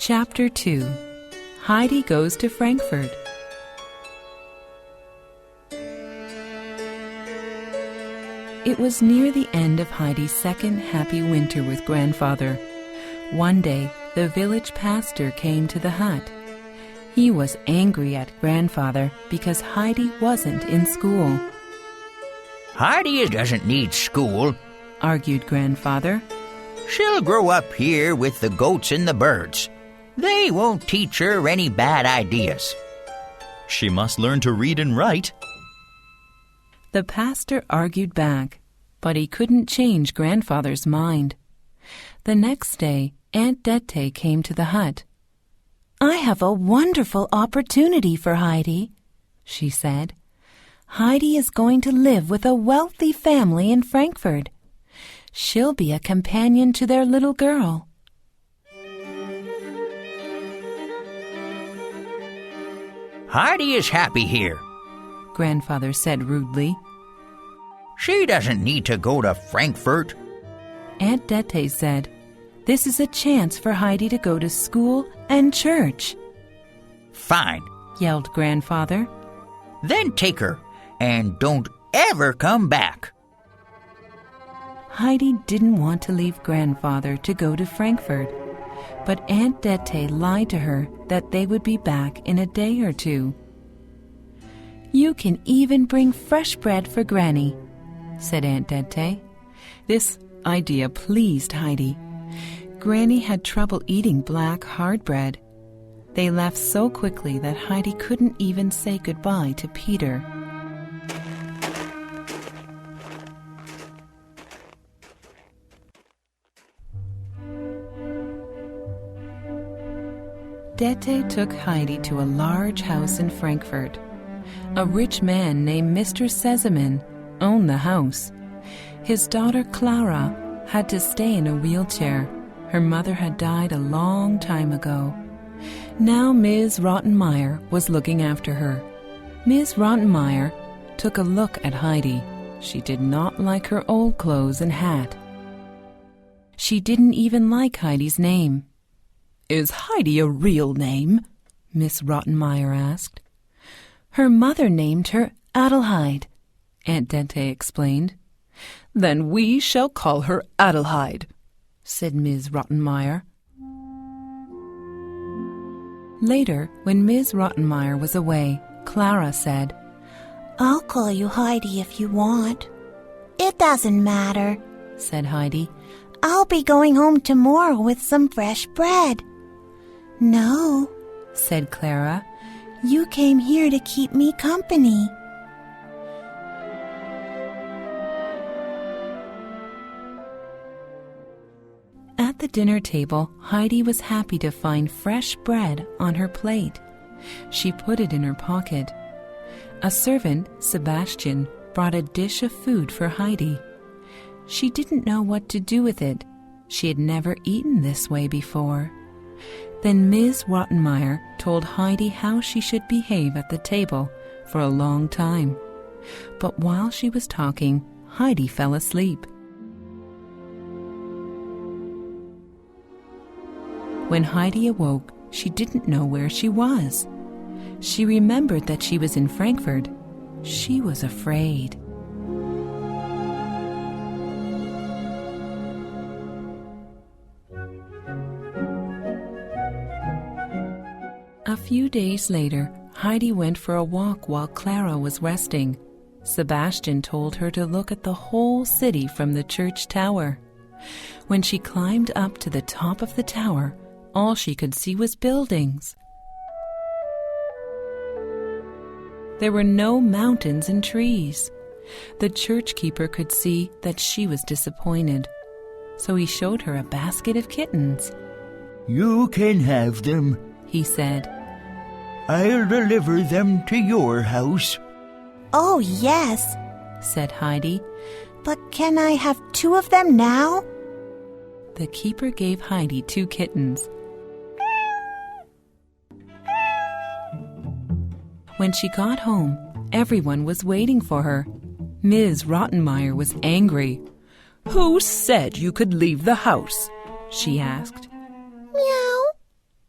Chapter 2. Heidi Goes to Frankfurt. It was near the end of Heidi's second happy winter with grandfather. One day, the village pastor came to the hut. He was angry at grandfather because Heidi wasn't in school. Heidi doesn't need school, argued grandfather. She'll grow up here with the goats and the birds. They won't teach her any bad ideas. She must learn to read and write. The pastor argued back, but he couldn't change grandfather's mind. The next day, Aunt Dete came to the hut. "I have a wonderful opportunity for Heidi," she said. "Heidi is going to live with a wealthy family in Frankfurt. She'll be a companion to their little girl." Heidi is happy here, grandfather said rudely. She doesn't need to go to Frankfurt. Aunt Dete said, "This is a chance for Heidi to go to school and church." Fine, yelled grandfather. Then take her, and don't ever come back. Heidi didn't want to leave grandfather to go to Frankfurt, but Aunt Dete lied to her that they would be back in a day or two. "You can even bring fresh bread for Granny," said Aunt Dete. This idea pleased Heidi. Granny had trouble eating black hard bread. They left so quickly that Heidi couldn't even say goodbye to Peter. Dete took Heidi to a large house in Frankfurt. A rich man named Mr. Sesemann owned the house. His daughter Clara had to stay in a wheelchair. Her mother had died a long time ago. Now Ms. Rottenmeier was looking after her. Ms. Rottenmeier took a look at Heidi. She did not like her old clothes and hat. She didn't even like Heidi's name. "Is Heidi a real name?" Miss Rottenmeier asked. "Her mother named her Adelheid," Aunt Dete explained. "Then we shall call her Adelheid," said Ms. Rottenmeier. Later, when Ms. Rottenmeier was away, Clara said, "I'll call you Heidi if you want." "It doesn't matter," said Heidi. "I'll be going home tomorrow with some fresh bread." "No," said Clara. "You came here to keep me company." At the dinner table, Heidi was happy to find fresh bread on her plate. She put it in her pocket. A servant, Sebastian, brought a dish of food for Heidi. She didn't know what to do with it. She had never eaten this way before. Then Ms. Rottenmeier told Heidi how she should behave at the table for a long time. But while she was talking, Heidi fell asleep. When Heidi awoke, she didn't know where she was. She remembered that she was in Frankfurt. She was afraid. A few days later, Heidi went for a walk while Clara was resting. Sebastian told her to look at the whole city from the church tower. When she climbed up to the top of the tower, all she could see was buildings. There were no mountains and trees. The church keeper could see that she was disappointed, so he showed her a basket of kittens. "You can have them," he said. "I'll deliver them to your house." "Oh, yes," said Heidi. "But can I have 2 of them now?" The keeper gave Heidi 2 kittens. When she got home, everyone was waiting for her. Ms. Rottenmeier was angry. "Who said you could leave the house?" she asked. "Meow,"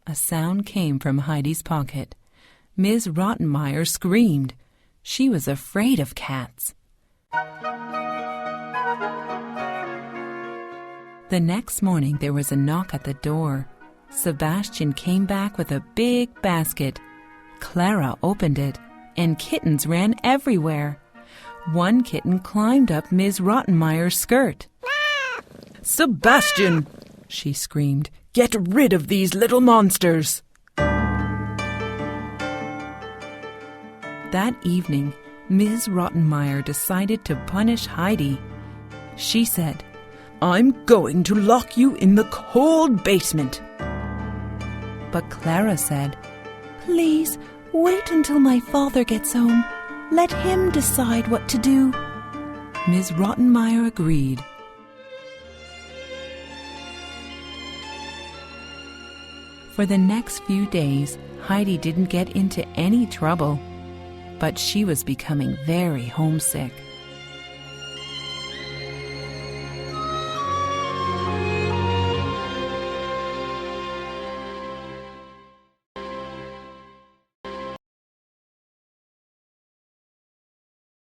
a A sound came from Heidi's pocket. Ms. Rottenmeier screamed. She was afraid of cats. The next morning there was a knock at the door. Sebastian came back with a big basket. Clara opened it, and kittens ran everywhere. One kitten climbed up Ms. Rottenmeier's skirt. "Sebastian!" she screamed. "Get rid of these little monsters!" That evening, Ms. Rottenmeier decided to punish Heidi. She said, "I'm going to lock you in the cold basement." But Clara said, "Please, wait until my father gets home. Let him decide what to do." Ms. Rottenmeier agreed. For the next few days, Heidi didn't get into any trouble, but she was becoming very homesick.